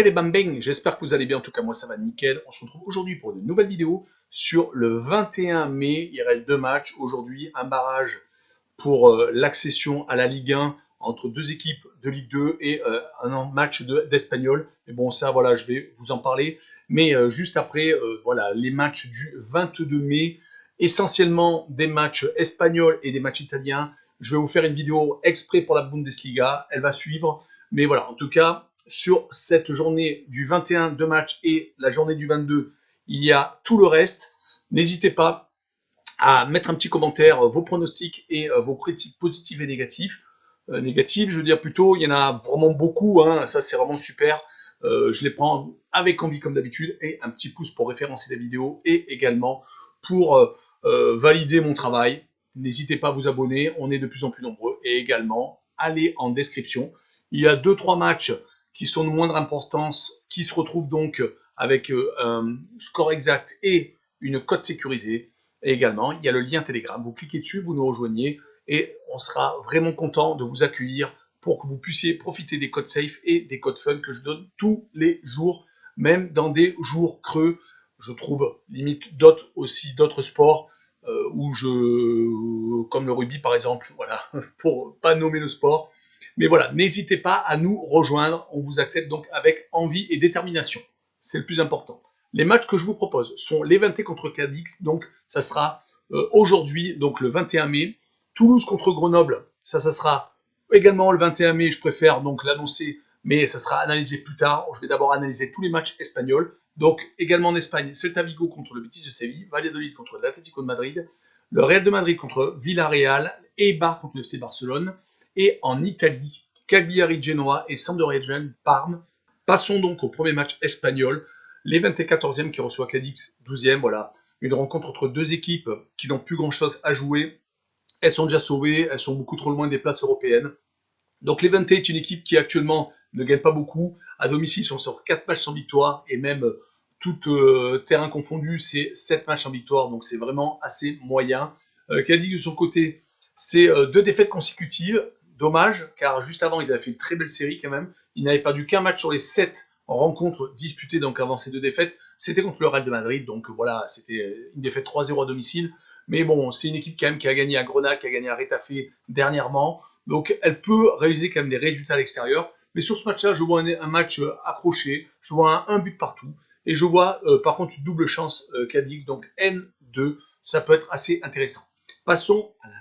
Quel bang, j'espère que vous allez bien, en tout cas moi ça va nickel. On se retrouve aujourd'hui pour une nouvelle vidéo sur le 21 mai. Il reste deux matchs aujourd'hui, un barrage pour l'accession à la Ligue 1 entre deux équipes de Ligue 2 et un match d'Espagnol. Mais bon ça voilà, je vais vous en parler. Mais juste après, voilà, les matchs du 22 mai, essentiellement des matchs espagnols et des matchs italiens. Je vais vous faire une vidéo exprès pour la Bundesliga, elle va suivre. Mais voilà, en tout cas, sur cette journée du 21 de match et la journée du 22, il y a tout le reste. N'hésitez pas à mettre un petit commentaire, vos pronostics et vos critiques positives et négatives. Négatives, je veux dire plutôt, il y en a vraiment beaucoup, hein, ça c'est vraiment super. Je les prends avec envie comme d'habitude et un petit pouce pour référencer la vidéo et également pour valider mon travail. N'hésitez pas à vous abonner, on est de plus en plus nombreux et également allez en description. Il y a 2-3 matchs qui sont de moindre importance, qui se retrouvent donc avec un score exact et une cote sécurisée. Et également, il y a le lien Telegram. Vous cliquez dessus, vous nous rejoignez et on sera vraiment content de vous accueillir pour que vous puissiez profiter des codes safe et des codes fun que je donne tous les jours, même dans des jours creux. Je trouve limite d'autres sports où comme le rugby par exemple, voilà, pour pas nommer le sport. Mais voilà, n'hésitez pas à nous rejoindre. On vous accepte donc avec envie et détermination. C'est le plus important. Les matchs que je vous propose sont l'Eventé contre Cadix, donc ça sera aujourd'hui, donc le 21 mai. Toulouse contre Grenoble, ça sera également le 21 mai. Je préfère donc l'annoncer, mais ça sera analysé plus tard. Je vais d'abord analyser tous les matchs espagnols. Donc également en Espagne, Celta Vigo contre le Betis de Séville, Valladolid contre l'Atlético de Madrid, le Real de Madrid contre Villarreal, Eibar contre le FC Barcelone. Et en Italie, Cagliari Genoa et Sampdoria Parme. Passons donc au premier match espagnol, l'Eventé 14e qui reçoit Cadix 12e. Voilà, une rencontre entre deux équipes qui n'ont plus grand-chose à jouer. Elles sont déjà sauvées, elles sont beaucoup trop loin des places européennes. Donc l'Eventé est une équipe qui actuellement ne gagne pas beaucoup. À domicile, ils sont sur 4 matchs sans victoire et même tout terrain confondu, c'est 7 matchs sans victoire. Donc c'est vraiment assez moyen. Cadix de son côté, c'est 2 défaites consécutives. Dommage, car juste avant, ils avaient fait une très belle série quand même. Ils n'avaient perdu qu'un match sur les 7 rencontres disputées donc avant ces 2 défaites. C'était contre le Real de Madrid, donc voilà, c'était une défaite 3-0 à domicile. Mais bon, c'est une équipe quand même qui a gagné à Grenade, qui a gagné à Retafe dernièrement. Donc elle peut réaliser quand même des résultats à l'extérieur. Mais sur ce match-là, je vois un match accroché, je vois un but partout. Et je vois par contre une double chance Cadix, donc N2. Ça peut être assez intéressant. Passons à la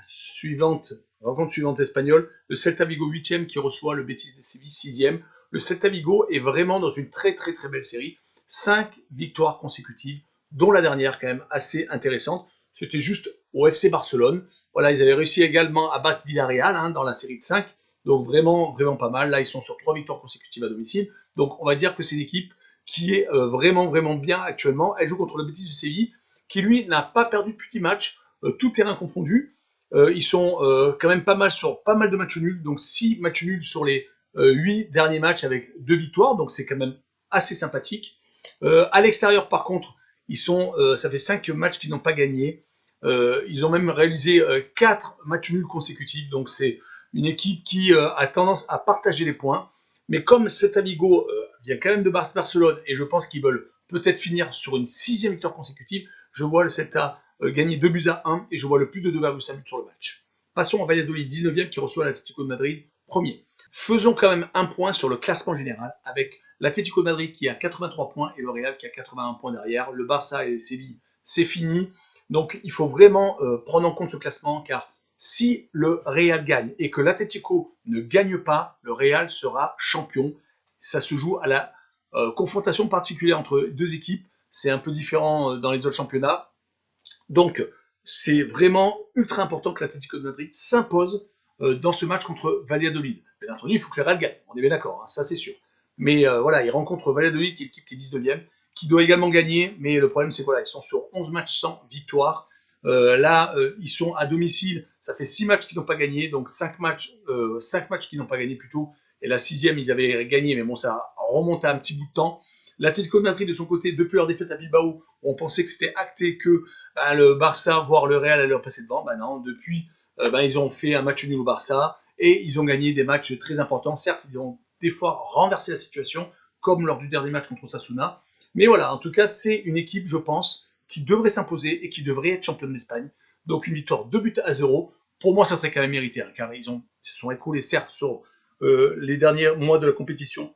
rencontre suivante espagnole, le Celta Vigo 8e qui reçoit le Betis de Séville 6e. Le Celta Vigo est vraiment dans une très très très belle série. 5 victoires consécutives, dont la dernière quand même assez intéressante. C'était juste au FC Barcelone. Voilà, ils avaient réussi également à battre Villarreal dans la série de 5. Donc vraiment, vraiment pas mal. Là, ils sont sur 3 victoires consécutives à domicile. Donc on va dire que c'est une équipe qui est vraiment, vraiment bien actuellement. Elle joue contre le Betis de Séville, qui lui n'a pas perdu de petits matchs. Tout terrain confondu. Ils sont quand même pas mal sur pas mal de matchs nuls, donc 6 matchs nuls sur les 8 derniers matchs avec 2 victoires, donc c'est quand même assez sympathique. À l'extérieur, par contre, ça fait 5 matchs qu'ils n'ont pas gagné. Ils ont même réalisé 4 matchs nuls consécutifs, donc c'est une équipe qui a tendance à partager les points. Mais comme Celta Vigo vient quand même de Barcelone, et je pense qu'ils veulent peut-être finir sur une 6e victoire consécutive, je vois le Celta gagner 2-1 et je vois le plus de 2,5 buts sur le match. Passons à Valladolid 19e qui reçoit l'Atlético de Madrid 1er. Faisons quand même un point sur le classement général avec l'Atlético de Madrid qui a 83 points et le Real qui a 81 points derrière. Le Barça et Séville, c'est fini. Donc il faut vraiment prendre en compte ce classement car si le Real gagne et que l'Atlético ne gagne pas, le Real sera champion. Ça se joue à la confrontation particulière entre deux équipes. C'est un peu différent dans les autres championnats. Donc, c'est vraiment ultra important que l'Atlético de Madrid s'impose dans ce match contre Valladolid. Bien entendu, il faut que le Real gagne, on est bien d'accord, ça c'est sûr. Mais voilà, il rencontre Valladolid, qui est l'équipe qui est 19e, qui doit également gagner, mais le problème c'est qu'ils sont sur 11 matchs sans victoire. Là, ils sont à domicile, ça fait 6 matchs qu'ils n'ont pas gagné, donc 5 matchs qu'ils n'ont pas gagné plutôt, et la 6e, ils avaient gagné, mais bon, ça remonte à un petit bout de temps. L'Atlético de Madrid, de son côté, depuis leur défaite à Bilbao, on pensait que c'était acté que le Barça, voire le Real, allait leur passer devant. Non, depuis, ils ont fait un match nul au Barça et ils ont gagné des matchs très importants. Certes, ils ont des fois renversé la situation, comme lors du dernier match contre Osasuna. Mais voilà, en tout cas, c'est une équipe, je pense, qui devrait s'imposer et qui devrait être championne d'Espagne. Donc une victoire 2-0. Pour moi, ça serait quand même mérité, hein, car ils se sont écroulés certes sur les derniers mois de la compétition,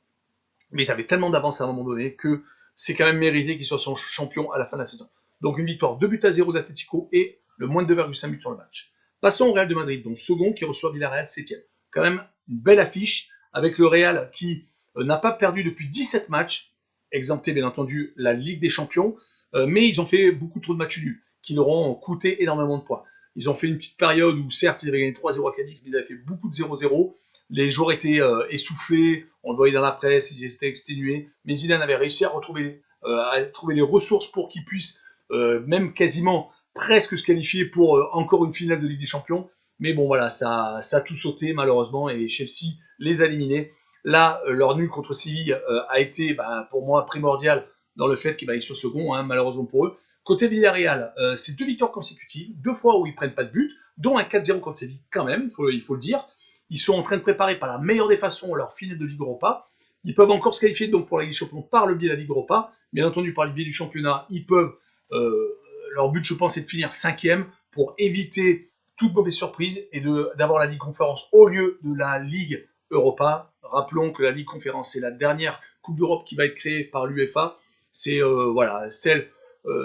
mais ils avaient tellement d'avance à un moment donné que c'est quand même mérité qu'ils soient champions à la fin de la saison. Donc une victoire 2-0 d'Atlético et le moins de 2,5 buts sur le match. Passons au Real de Madrid, donc second qui reçoit Villarreal 7e. Quand même une belle affiche avec le Real qui n'a pas perdu depuis 17 matchs, exempté bien entendu la Ligue des Champions, mais ils ont fait beaucoup trop de matchs nuls qui leur ont coûté énormément de points. Ils ont fait une petite période où certes ils avaient gagné 3-0 à Cadix, mais ils avaient fait beaucoup de 0-0. Les joueurs étaient essoufflés, on le voyait dans la presse, ils étaient exténués, mais Zidane avait réussi à trouver les ressources pour qu'ils puissent même quasiment presque se qualifier pour encore une finale de Ligue des Champions. Mais bon voilà, ça a tout sauté malheureusement et Chelsea les a éliminés. Là, leur nul contre Séville a été pour moi primordial dans le fait qu'ils soient second, hein, malheureusement pour eux. Côté Villarreal, c'est 2 victoires consécutives, 2 fois où ils prennent pas de but, dont un 4-0 contre Séville quand même, il faut le dire. Ils sont en train de préparer par la meilleure des façons leur finale de Ligue Europa. Ils peuvent encore se qualifier donc pour la Ligue des Champions par le biais de la Ligue Europa. Bien entendu, par le biais du championnat, ils peuvent. Leur but, je pense, est de finir 5e pour éviter toute mauvaise surprise et d'avoir la Ligue Conférence au lieu de la Ligue Europa. Rappelons que la Ligue Conférence, c'est la dernière Coupe d'Europe qui va être créée par l'UEFA. C'est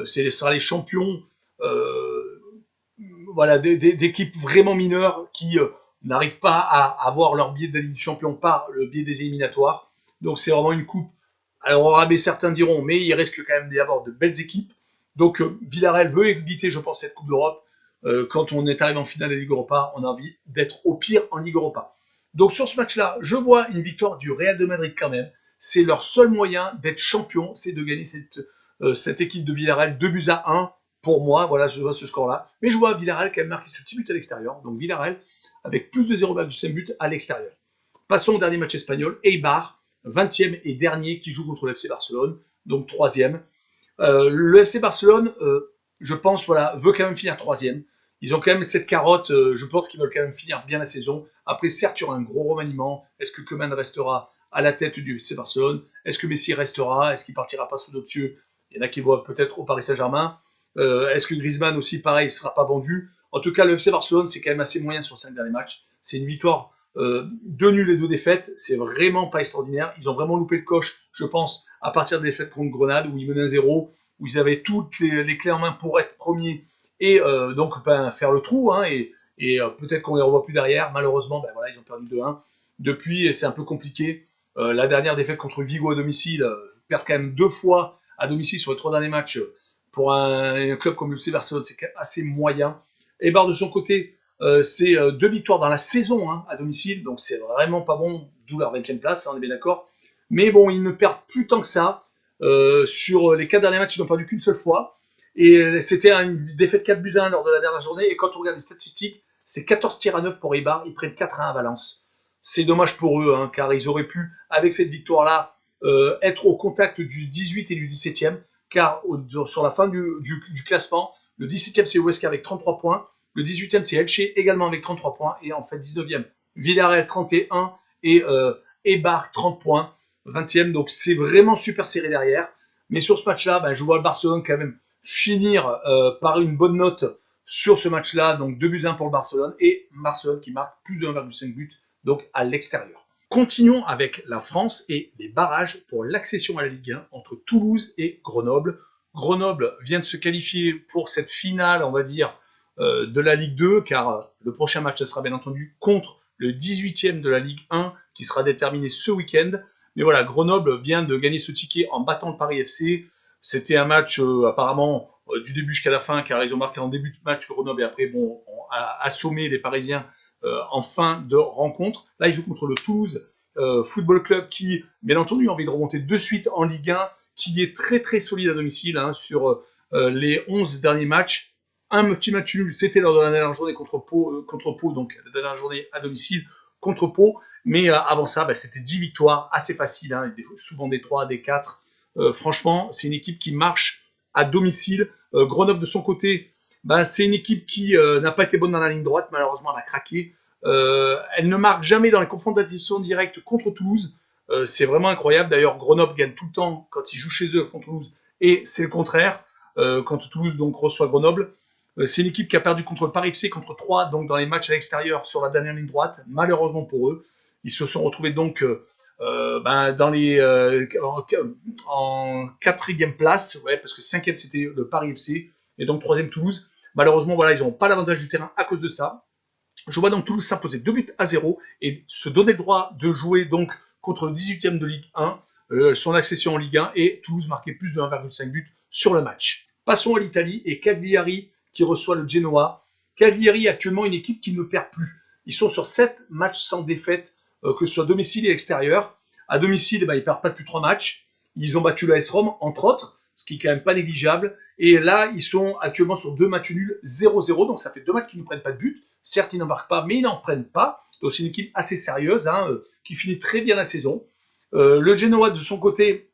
ce sera les champions d'équipes vraiment mineures qui n'arrivent pas à avoir leur biais de la Ligue des Champions par le biais des éliminatoires. Donc c'est vraiment une coupe. Alors au rabais, certains diront, mais il risque quand même d'y avoir de belles équipes. Donc Villarreal veut éviter, je pense, cette Coupe d'Europe. Quand on est arrivé en finale de Ligue Europa, on a envie d'être au pire en Ligue Europa. Donc sur ce match-là, je vois une victoire du Real de Madrid quand même. C'est leur seul moyen d'être champion, c'est de gagner cette équipe de Villarreal 2-1. Pour moi, voilà, je vois ce score-là. Mais je vois Villarreal quand même marquer ce petit but à l'extérieur. Donc Villarreal avec plus de 0,5 buts à l'extérieur. Passons au dernier match espagnol. Eibar, 20e et dernier, qui joue contre le FC Barcelone, donc 3e. Le FC Barcelone, je pense, veut quand même finir 3e. Ils ont quand même cette carotte, je pense qu'ils veulent quand même finir bien la saison. Après, certes, il y aura un gros remaniement. Est-ce que Koeman restera à la tête du FC Barcelone? Est-ce que Messi restera? Est-ce qu'il partira pas sous d'autres cieux? Il y en a qui voient peut-être au Paris Saint-Germain. Est-ce que Griezmann aussi, pareil, ne sera pas vendu? En tout cas, le FC Barcelone, c'est quand même assez moyen sur les 5 derniers matchs. C'est une victoire, 2 nuls et 2 défaites. C'est vraiment pas extraordinaire. Ils ont vraiment loupé le coche, je pense, à partir des défaites contre Grenade, où ils menaient 1-0, où ils avaient toutes les clés en main pour être premiers et donc faire le trou. Hein, et peut-être qu'on ne les revoit plus derrière. Malheureusement, ils ont perdu 2-1. Depuis, c'est un peu compliqué. La dernière défaite contre Vigo à domicile, perdre quand même 2 fois à domicile sur les 3 derniers matchs. Pour un club comme le FC Barcelone, c'est assez moyen. Eibar de son côté, c'est 2 victoires dans la saison à domicile, donc c'est vraiment pas bon, d'où leur 20e place, on est bien d'accord. Mais bon, ils ne perdent plus tant que ça. Sur les 4 derniers matchs, ils n'ont perdu qu'une seule fois. Et c'était une défaite 4-1 lors de la dernière journée. Et quand on regarde les statistiques, c'est 14 tirs à 9 pour Eibar, ils prennent 4-1 à Valence. C'est dommage pour eux, car ils auraient pu, avec cette victoire-là, être au contact du 18 et du 17e. Car sur la fin du classement, le 17e c'est Huesca avec 33 points, le 18e c'est Elche également avec 33 points, et en fait 19e Villarreal 31 et Eibar 30 points, 20e, donc c'est vraiment super serré derrière. Mais sur ce match-là, je vois le Barcelone quand même finir par une bonne note sur ce match-là, donc 2-1 pour le Barcelone, et Barcelone qui marque plus de 1,5 buts, donc à l'extérieur. Continuons avec la France et les barrages pour l'accession à la Ligue 1 entre Toulouse et Grenoble. Grenoble vient de se qualifier pour cette finale, on va dire, de la Ligue 2, car le prochain match, ça sera bien entendu contre le 18e de la Ligue 1, qui sera déterminé ce week-end. Mais voilà, Grenoble vient de gagner ce ticket en battant le Paris FC. C'était un match apparemment du début jusqu'à la fin, car ils ont marqué en début de match Grenoble et après ont assommé les Parisiens en fin de rencontre. Là, ils jouent contre le Toulouse Football Club qui, bien entendu, a envie de remonter de suite en Ligue 1, qui est très très solide à domicile sur les 11 derniers matchs. Un petit match nul, c'était lors de la dernière journée contre Pau, donc la dernière journée à domicile contre Pau. Mais avant ça, c'était 10 victoires, assez faciles, souvent des 3, des 4. Franchement, c'est une équipe qui marche à domicile. Grenoble, de son côté, c'est une équipe qui n'a pas été bonne dans la ligne droite, malheureusement elle a craqué. Elle ne marque jamais dans les confrontations directes contre Toulouse. C'est vraiment incroyable. D'ailleurs, Grenoble gagne tout le temps quand ils jouent chez eux contre Toulouse, et c'est le contraire quand Toulouse donc reçoit Grenoble. C'est une équipe qui a perdu contre le Paris FC, contre 3, donc dans les matchs à l'extérieur sur la dernière ligne droite. Malheureusement pour eux, ils se sont retrouvés donc dans les en quatrième place, ouais, parce que cinquième c'était le Paris FC, et donc troisième Toulouse. Malheureusement, voilà, ils n'ont pas l'avantage du terrain à cause de ça. Je vois donc Toulouse s'imposer 2 buts à 0 et se donner le droit de jouer donc contre le 18e de Ligue 1, son accession en Ligue 1, et Toulouse marquait plus de 1,5 but sur le match. Passons à l'Italie et Cagliari qui reçoit le Genoa. Cagliari actuellement une équipe qui ne perd plus. Ils sont sur 7 matchs sans défaite, que ce soit domicile et extérieur. À domicile, ils ne perdent pas depuis 3 matchs. Ils ont battu l'AS Rome, entre autres, ce qui est quand même pas négligeable. Et là, ils sont actuellement sur 2 matchs nuls 0-0, donc ça fait 2 matchs qu'ils ne prennent pas de but. Certes, ils n'en marquent pas, mais ils n'en prennent pas. Donc c'est une équipe assez sérieuse, qui finit très bien la saison. Le Genoa, de son côté,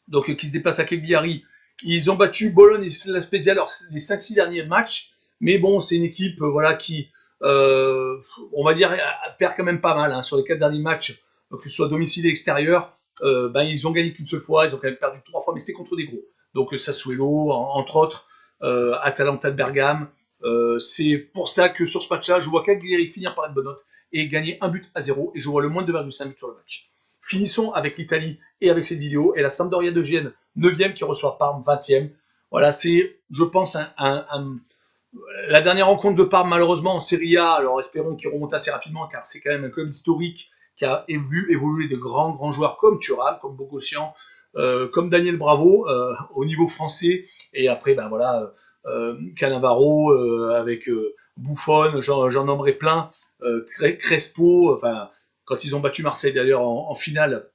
donc qui se déplace à Cagliari, ils ont battu Bologne et la Spezia les 5-6 derniers matchs. Mais bon, c'est une équipe voilà, qui, on va dire, perd quand même pas mal sur les 4 derniers matchs, que ce soit domicile et extérieur. Ils ont gagné qu'une seule fois, ils ont quand même perdu 3 fois, mais c'était contre des gros. Donc Sassuolo, entre autres, Atalanta de Bergame. C'est pour ça que sur ce match-là, je vois Cagliari finir par une bonne note et gagner 1 but à 0, et je vois le moins de 2,5 buts sur le match. Finissons avec l'Italie et avec cette vidéo, et la Sampdoria de Gênes, 9e, qui reçoit Parme, 20e. Voilà, c'est, je pense, la dernière rencontre de Parme, malheureusement, en Serie A. Alors espérons qu'il remonte assez rapidement, car c'est quand même un club historique qui a vu évoluer de grands joueurs comme Thuram, comme Bogossian, comme Daniel Bravo au niveau français. Et après, Cannavaro avec Buffon, j'en nommerai plein, Crespo, enfin, quand ils ont battu Marseille d'ailleurs en finale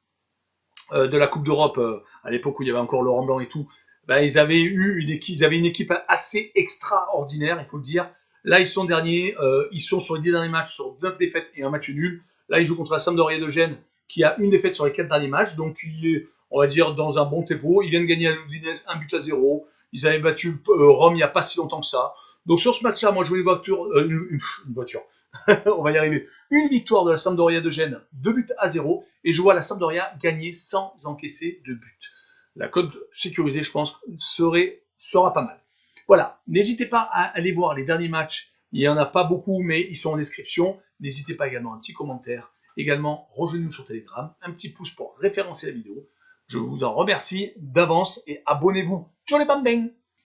de la Coupe d'Europe, à l'époque où il y avait encore Laurent Blanc et tout, ils avaient une équipe assez extraordinaire, il faut le dire. Là, ils sont derniers, ils sont sur les 10 derniers matchs, sur 9 défaites et un match nul. Là, ils jouent contre la Sampdoria de Gênes, qui a une défaite sur les 4 derniers matchs, donc qui est, on va dire, dans un bon tempo. Ils viennent gagner à l'Udinese 1 but à 0. Ils avaient battu Rome il n'y a pas si longtemps que ça. Donc sur ce match-là, moi je vois une voiture. On va y arriver. Une victoire de la Sampdoria de Gênes, 2 buts à 0, et je vois la Sampdoria gagner sans encaisser de but. La cote sécurisée, je pense, sera pas mal. Voilà, n'hésitez pas à aller voir les derniers matchs. Il n'y en a pas beaucoup, mais ils sont en description. N'hésitez pas également à un petit commentaire. Également, rejoignez-nous sur Telegram. Un petit pouce pour référencer la vidéo. Je vous en remercie d'avance et abonnez-vous. Ciao les bambins!